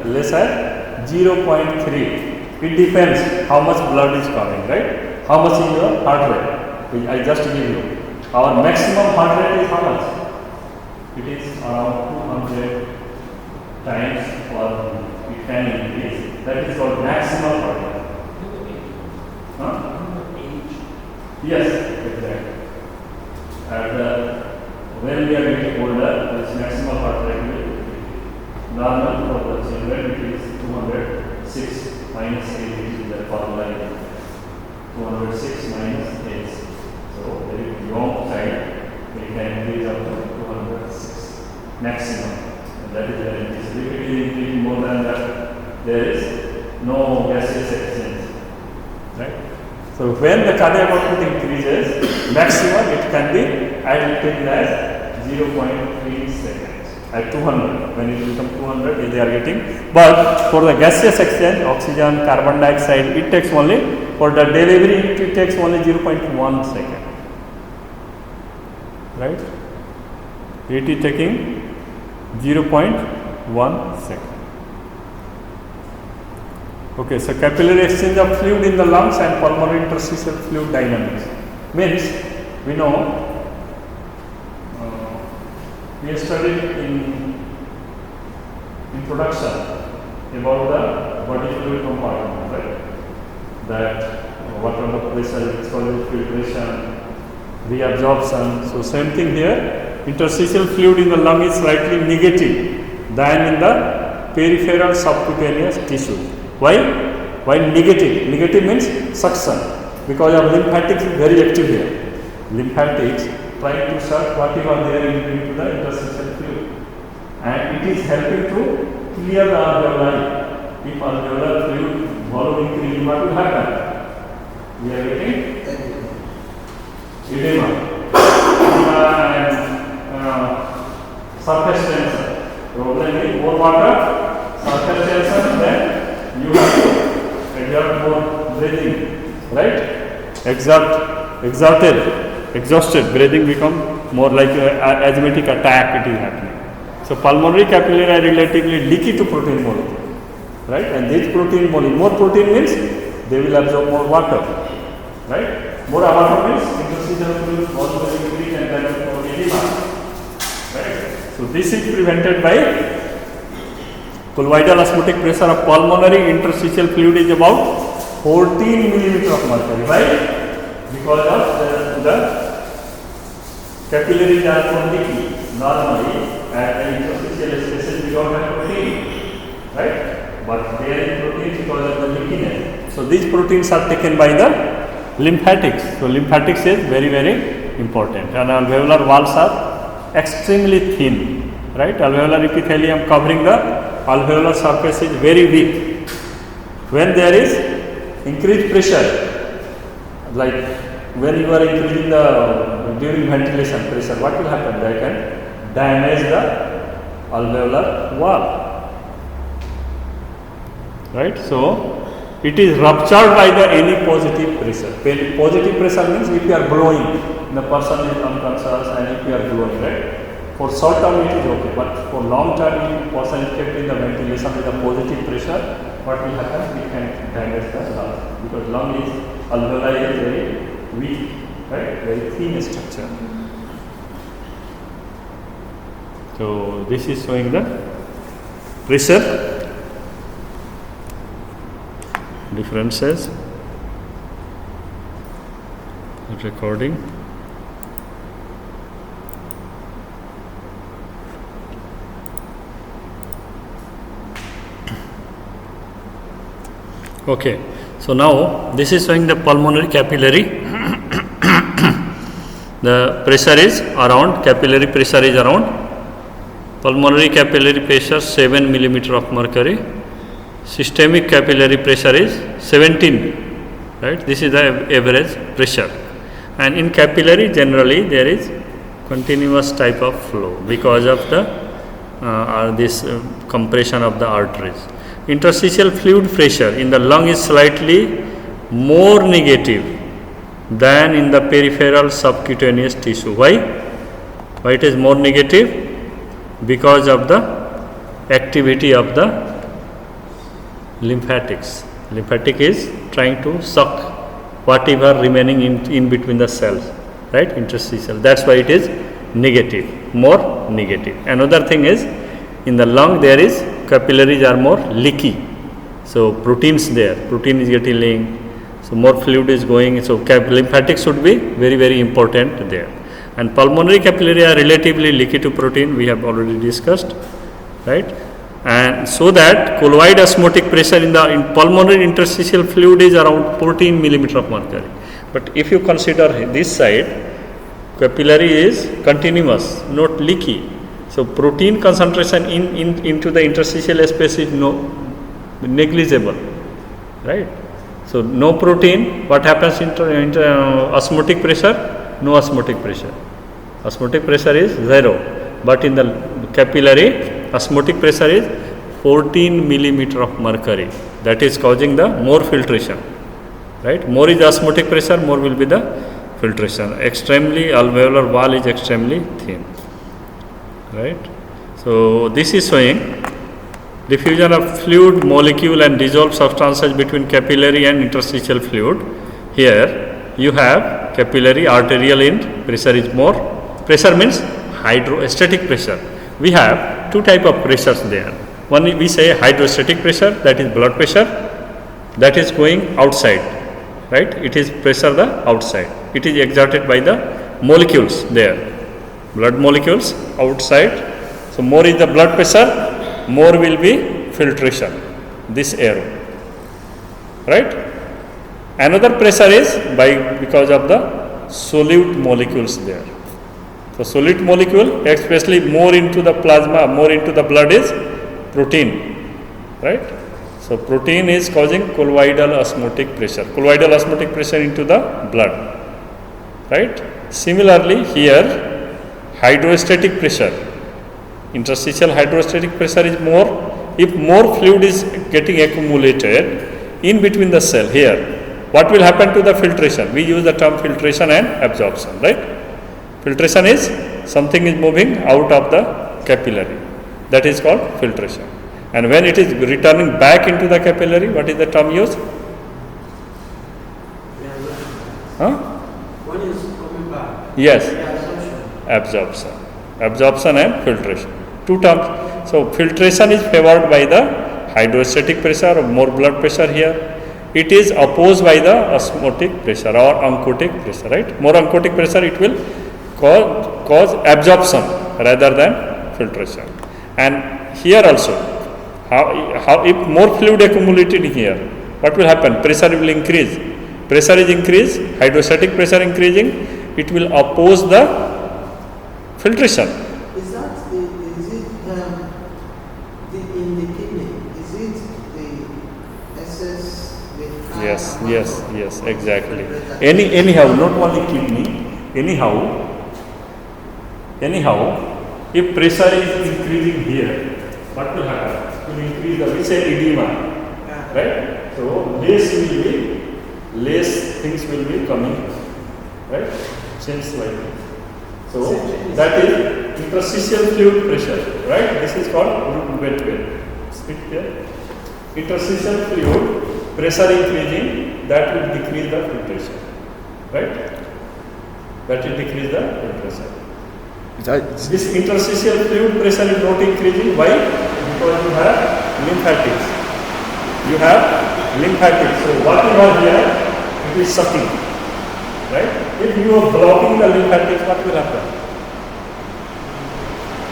less at 0.3. It depends how much blood is coming, right? How much is your heart rate? I just give you. Our maximum heart rate is how much? It is around 200 times or it can increase. That is called maximum heart rate. Huh? Yes, exactly. When we are getting older, this maximum heart rate will be normal for the children. It is 206 minus 8, which is the formula. 206 minus 8. So very young child, it can increase up to 206 maximum. And that is very interesting. If it is increasing more than that, there is no gaseous exchange, right? So when the cardiac output increases, maximum it can be identified as 0.3 seconds at 200. When it becomes 200, they are getting. But for the gaseous exchange, oxygen, carbon dioxide, it takes only, for the delivery, it takes only 0.1 second. Right? It is taking 0.1 second. Okay, so capillary exchange of fluid in the lungs and pulmonary interstitial fluid dynamics. Means, we know, we have studied in introduction about the body fluid compartment, right? That what are the pressure, solid filtration, reabsorption. So same thing here. Interstitial fluid in the lung is slightly negative than in the peripheral subcutaneous tissue. Why? Why negative? Negative means suction, because of lymphatics is very active here. Lymphatics try to suck whatever there into the interstitial fluid, and it is helping to clear the alveoli. If alveolar fluid volume increase, what will happen? We are getting edema and surface tension. Problem is more water, surface tension, then you have to exert more breathing, right? Exhausted breathing become more like asthmatic attack, it is happening. So pulmonary capillary are relatively leaky to protein molecule, right? And this protein molecule, more protein means they will absorb more water, right? More water means interstitial fluid volume will increase and that will cause edema, right? So this is prevented by colloidal osmotic pressure of pulmonary interstitial fluid is about 14 millimeter of mercury. Why? Because of the capillaries are so leaky. Normally, at the interstitial spaces we don't have protein, right? But there is protein because of the leakiness. So these proteins are taken by the lymphatics. So lymphatics is very, very important. And alveolar walls are extremely thin, right? Alveolar epithelium covering the alveolar surface is very weak. When there is increased pressure, like when you are increasing the during ventilation pressure, what will happen? They can damage the alveolar wall, right? So it is ruptured by the any positive pressure. Positive pressure means if you are blowing, the person is unconscious, and if you are blowing, right? For short term it is okay, but for long term if person is kept in the ventilation with a positive pressure, what will happen? It can damage the lung, because lung is alveoli is very weak, right? Very thin structure. So this is showing the pressure differences. Recording. Okay, so now this is showing the pulmonary capillary. The pressure is around, capillary pressure is around, pulmonary capillary pressure 7 millimeter of mercury, systemic capillary pressure is 17, right? This is the average pressure. And in capillary generally there is continuous type of flow because of the this compression of the arteries. Interstitial fluid pressure in the lung is slightly more negative than in the peripheral subcutaneous tissue. Why? Why it is more negative? Because of the activity of the lymphatics. Lymphatic is trying to suck whatever remaining in between the cells, right? Interstitial. That's why it is negative, more negative. Another thing is in the lung there is capillaries are more leaky, so proteins there, protein is getting linked, so more fluid is going, so lymphatic should be very, very important there. And pulmonary capillary are relatively leaky to protein, we have already discussed, right? And so that colloid osmotic pressure in pulmonary interstitial fluid is around 14 millimeter of mercury. But if you consider this side, capillary is continuous, not leaky. So protein concentration into the interstitial space is negligible, right? So no protein, what happens in osmotic pressure? No osmotic pressure. Osmotic pressure is 0, but in the capillary, osmotic pressure is 14 millimeter of mercury. That is causing the more filtration, right? More is the osmotic pressure, more will be the filtration. Extremely alveolar wall is extremely thin, right? So this is showing diffusion of fluid, molecule and dissolved substances between capillary and interstitial fluid. Here you have capillary, arterial end, pressure is more. Pressure means hydrostatic pressure. We have two type of pressures there. One we say hydrostatic pressure, that is blood pressure, that is going outside, right? It is pressure the outside. It is exerted by the molecules there, blood molecules outside. So more is the blood pressure, more will be filtration, this arrow, right? Another pressure is because of the solute molecules there. So solute molecule, especially more into the plasma, more into the blood is protein, right? So protein is causing colloidal osmotic pressure, colloidal osmotic pressure into the blood, right? Similarly here hydrostatic pressure, interstitial hydrostatic pressure is more. If more fluid is getting accumulated in between the cell here, what will happen to the filtration? We use the term filtration and absorption, right? Filtration is something is moving out of the capillary, that is called filtration. And when it is returning back into the capillary, what is the term used? Huh? When is coming back? Yes, absorption. Absorption and filtration, two terms. So filtration is favored by the hydrostatic pressure or more blood pressure here. It is opposed by the osmotic pressure or oncotic pressure, right? More oncotic pressure, it will cause absorption rather than filtration. And here also, how if more fluid accumulated here, what will happen? Pressure will increase. Pressure is increased, hydrostatic pressure increasing, it will oppose the filtration. Is it in the kidney? Is it the excess? Yes, exactly. Anyhow, not only kidney, anyhow, if pressure is increasing here, what will happen? It will increase the, we say edema, right? So less things will be coming, right? Change like this. So that is interstitial fluid pressure, right? This is called wet. Speak here. Interstitial fluid pressure increasing, that will decrease the filtration, right? That will decrease the filtration. This interstitial fluid pressure is not increasing. Why? Because you have lymphatics. So what you have here, it is sucking, right? If you are blocking the lymphatics, what will happen?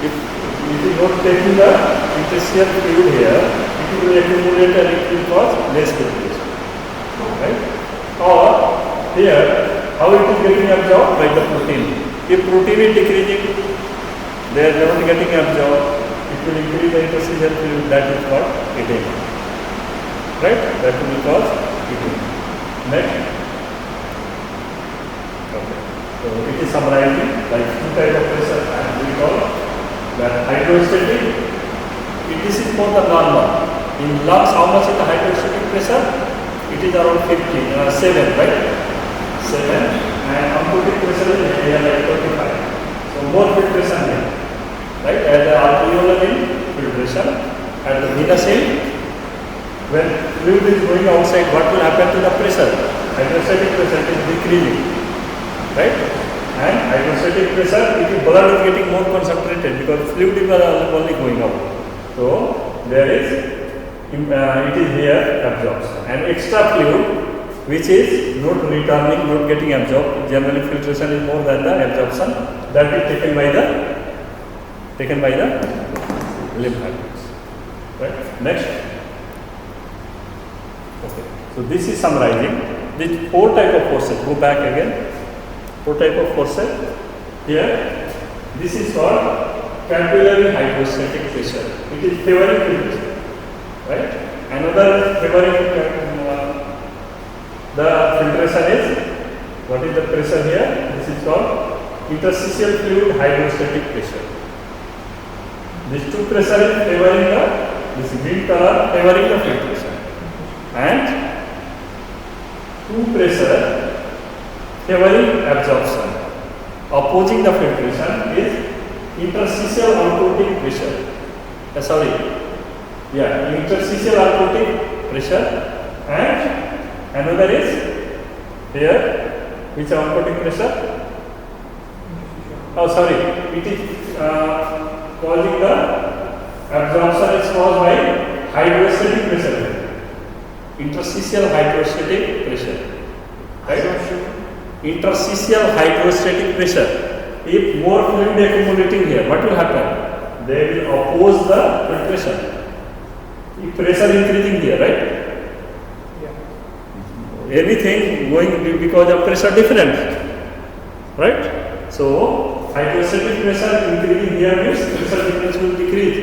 If it is not taking the interstitial fluid here, it will accumulate and it will cause less filtration, right? Or here, how it is getting absorbed? By the protein. If protein is decreasing, they are not getting absorbed, it will increase the interstitial fluid, that is called edema, right? That will cause edema. Next. Okay. So it is summarizing like two types of pressure, and we call that hydrostatic. This is for the normal. In lungs, how much is the hydrostatic pressure? It is around 7, right? 7. And oncotic pressure is here like 25. So more filtration here, right? At the arteriolar end, filtration. At the venous end, when fluid is going outside, what will happen to the pressure? Hydrostatic pressure is decreasing, right? And hydrostatic pressure, it is blood is getting more concentrated because fluid is only going out. So there is, it is here absorption. And extra fluid, which is not returning, not getting absorbed. Generally filtration is more than the absorption, that is taken by the lymphatics, right? Next. Okay. So this is summarizing these 4 type of forces. Go back again. 4 type of forces. here, this is called capillary hydrostatic pressure. It is favoring filtration, right? Another favoring the filtration is, what is the pressure here? This is called interstitial fluid hydrostatic pressure. These two pressure is favoring this green color favoring the filtration, and two pressure favoring absorption. Opposing the filtration is interstitial oncotic pressure. Interstitial oncotic pressure, and another is here, which oncotic pressure? It is causing the absorption is caused by hydrostatic pressure. Interstitial hydrostatic pressure, right? Interstitial hydrostatic pressure. If more fluid accumulating here, what will happen? They will oppose the filtration. If pressure increasing here, right? Yeah. Everything going because of pressure different, right? So hydrostatic pressure increasing here means pressure difference will decrease.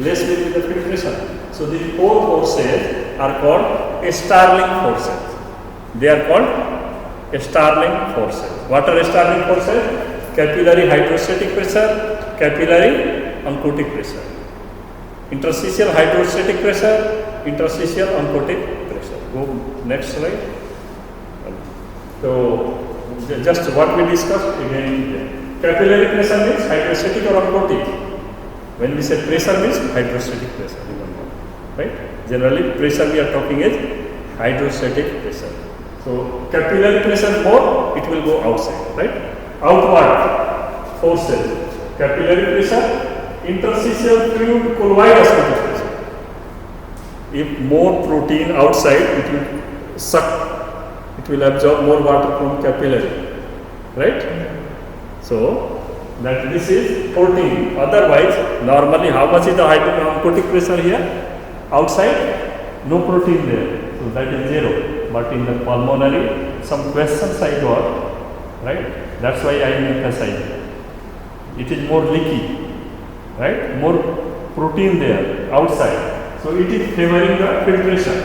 Less will be the filtration. So these four forces are called Starling forces. They are called Starling forces. What are Starling forces? Capillary hydrostatic pressure, capillary oncotic pressure, interstitial hydrostatic pressure, interstitial oncotic pressure. Go next slide. So just what we discussed again. Capillary pressure means hydrostatic or oncotic. When we say pressure means hydrostatic pressure, right? Generally pressure we are talking is hydrostatic pressure. So capillary pressure more, it will go outside, right? Outward forces, capillary pressure, interstitial fluid colloid osmotic pressure. If more protein outside, it will suck, it will absorb more water from capillary, right? So that this is 14. Otherwise, normally how much is the oncotic pressure here? Outside, no protein there, so that is 0. But in the pulmonary, some questions I got, right? That's why I am emphasizing. It is more leaky, right? More protein there outside. So it is favoring the filtration,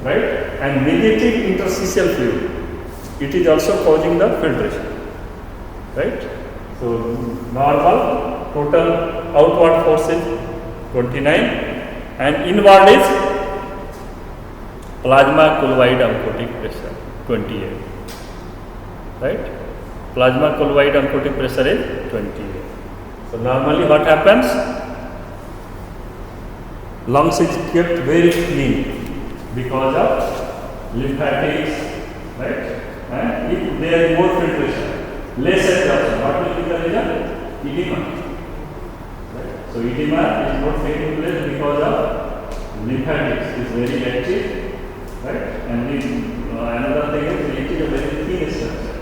right? And negative interstitial fluid, it is also causing the filtration, right? So normal total outward force is 29, and inward is plasma colloid oncotic pressure 28, right? Plasma colloid oncotic pressure is 28. So normally what happens? Lungs is kept very clean because of lymphatics, right? And if there is more filtration, less absorption, what will be the result? Edema. Right? So edema is not taking place because of lymphatics is very active. Right? And another thing is it is a very thin structure.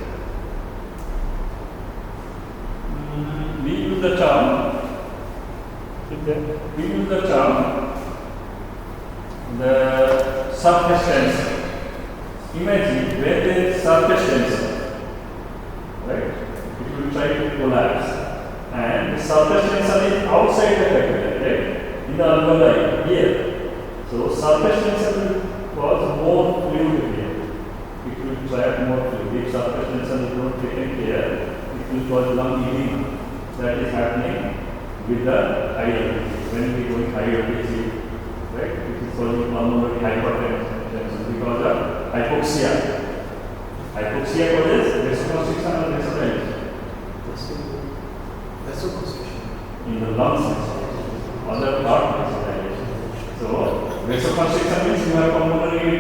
We use the term the surface tension. Imagine where there is surface tension, right? It will try to collapse, and the surface tension is outside the capillary, right? In the alveoli here. So surface tension will cause more fluid here. It will trap more fluid. If surface tension is not taken care, it will cause lung edema. That is happening with the high LPG. When we go high LPG, right, it is causing pulmonary hypertension because of hypoxia. Hypoxia causes vasoconstriction and vasodilatation in the lungs, other part vasodilation. So vasoconstriction means you have pulmonary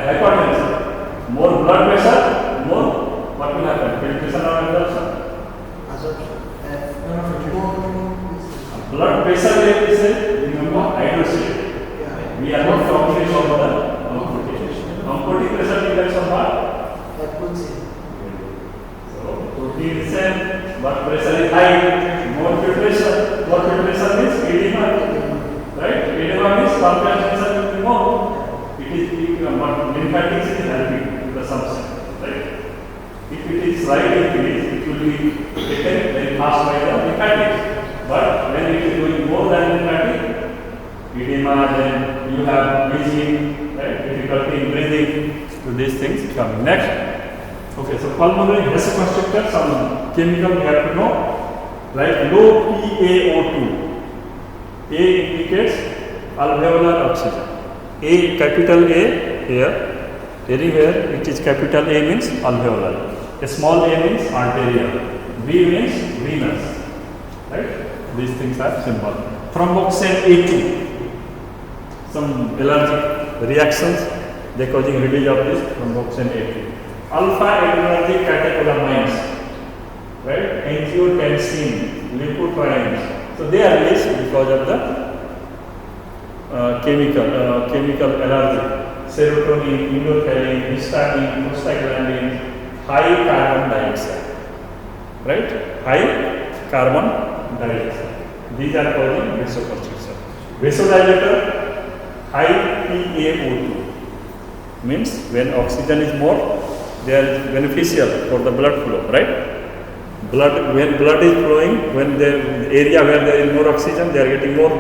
hypertension. More blood pressure, more what will happen? Filtration or absorption? Blood pressure level is remember hydrostatic. Yeah. We are not talking about the oncotic pressure depends on what? So protein is same, but pressure is high. More filtration. More filtration means edema. Right? Edema means surface tension will be more. It is but lymphatics is helping to the substance. Right? If it is slight increase, it will will be taken very fast by the lymphatics. But when it is going more than lymphatic, edema, then you have wheezing, right? Difficulty in breathing. So these things come next. Okay, so pulmonary vasoconstrictor, some chemical you have to know, like low PaO2. A indicates alveolar oxygen. A, capital A here, everywhere it is capital A means alveolar. A small a means arterial. V means venous. Right? These things are simple. Thromboxane A2. Some allergic reactions, they causing release of this thromboxane A2. Alpha adrenergic catecholamines, right? Angiotensin, leukotrienes. So they are released because of the chemical allergy. Serotonin, endorphin, histamine, prostaglandin, high carbon dioxide, right? High carbon dioxide. These are causing vasoconstriction. Vasodilator, high PaO2 means when oxygen is more, they are beneficial for the blood flow, right? When blood is flowing, when the area where there is more oxygen, they are getting more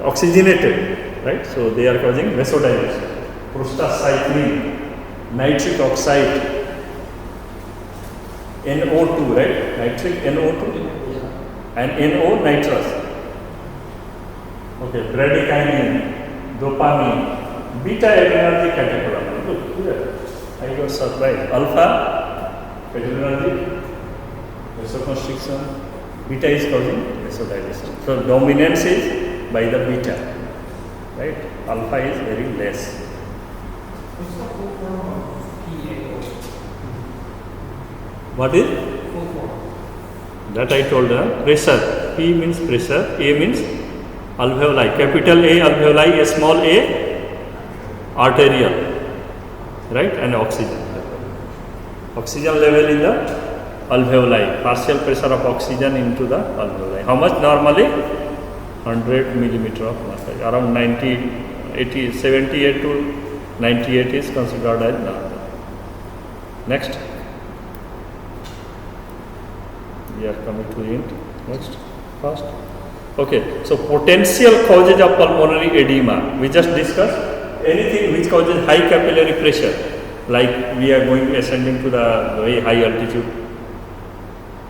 oxygenated, right? So they are causing vasodilation. Prostacyclin, nitric oxide, NO2, right? Nitric NO2 and NO nitrous. Okay, bradykinin, dopamine, beta adrenergic catecholamine. Look here. I got surprised. Alpha, adrenergic, vasoconstriction, beta is causing vasodilation. So dominance is by the beta, right? Alpha is very less. What's the full form of PaO? What is? Full form. That I told her. Pressure. P means pressure. A means alveoli. Capital A alveoli, a small a arterial. Right, and oxygen. Oxygen level in the alveoli, partial pressure of oxygen into the alveoli. How much normally? 100 millimeter of mercury. Around 90, 80, 78 to 98 is considered as normal. Next. We are coming to the end. Next. Fast. Okay, so potential causes of pulmonary edema. We just discussed. Anything which causes high capillary pressure, like we are going ascending to the very high altitude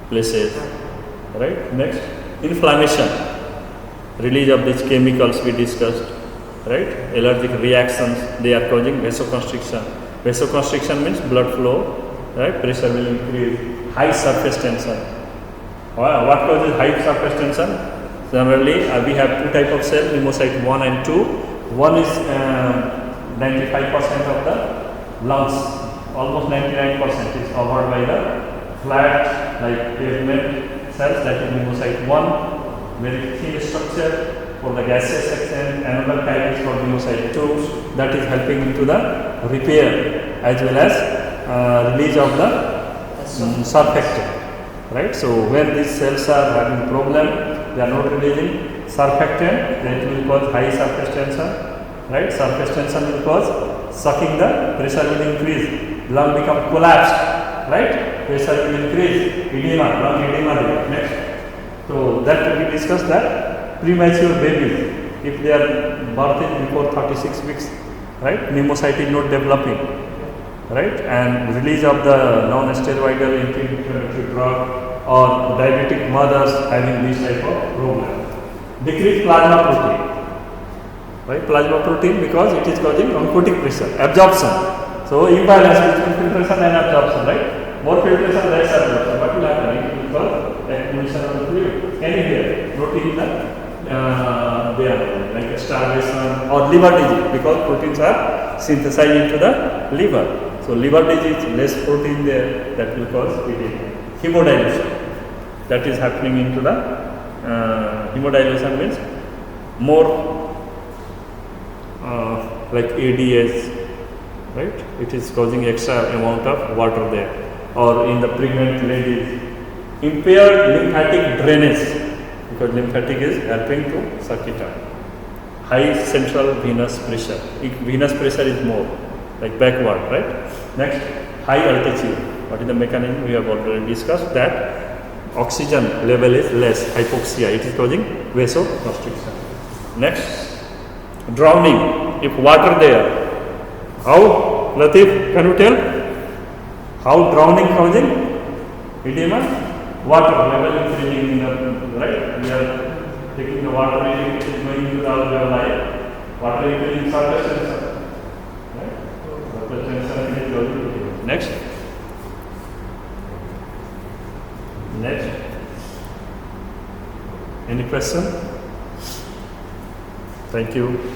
places, right? Next, inflammation, release of these chemicals we discussed, right? Allergic reactions, they are causing vasoconstriction. Vasoconstriction means blood flow, right? Pressure will increase. High surface tension. What causes high surface tension? Generally, we have two types of cells, pneumocyte 1 and 2. One is 95% of the lungs, almost 99% is covered by the flat, like pavement cells, that is pneumocyte 1, very thin structure for the gaseous section. Another type is called pneumocyte 2, that is helping into the repair as well as release of the surfactant, right? So when these cells are having problem, they are not releasing surfactant, that will cause high surface tension, right? Surface tension will cause sucking, the pressure will increase, lung become collapsed, right? Pressure will increase, edema, lung edema. Next. So that we discussed that premature babies, if they are birthed before 36 weeks, right? Pneumocyte is not developing, right? And release of the non-steroidal anti-inflammatory drug, or diabetic mothers having this type of problem. Decrease plasma protein, right? Plasma protein because it is causing oncotic pressure, absorption. So imbalance between filtration and absorption, right? More filtration, less absorption. What will happen? Because accumulation of the fluid. Anywhere, protein there, like starvation or liver disease, because proteins are synthesized into the liver. So liver disease, less protein there, that will cause edema. Hemodilution, that is happening into the hemodilution means more like ADS, right? It is causing extra amount of water there. Or in the pregnant ladies, impaired lymphatic drainage, because lymphatic is helping to suck it up. High central venous pressure. If venous pressure is more, like backward, right? Next, high altitude. What is the mechanism? We have already discussed that oxygen level is less, hypoxia. It is causing vasoconstriction. Next, drowning. If water there, how, Latif, can you tell? How drowning causing? Edema? Water level increasing in the, right? We are taking the water reading, which is going into the alveoli. Water increasing surface tension. Right? Surface tension is causing. Next. Next. Any question? Thank you.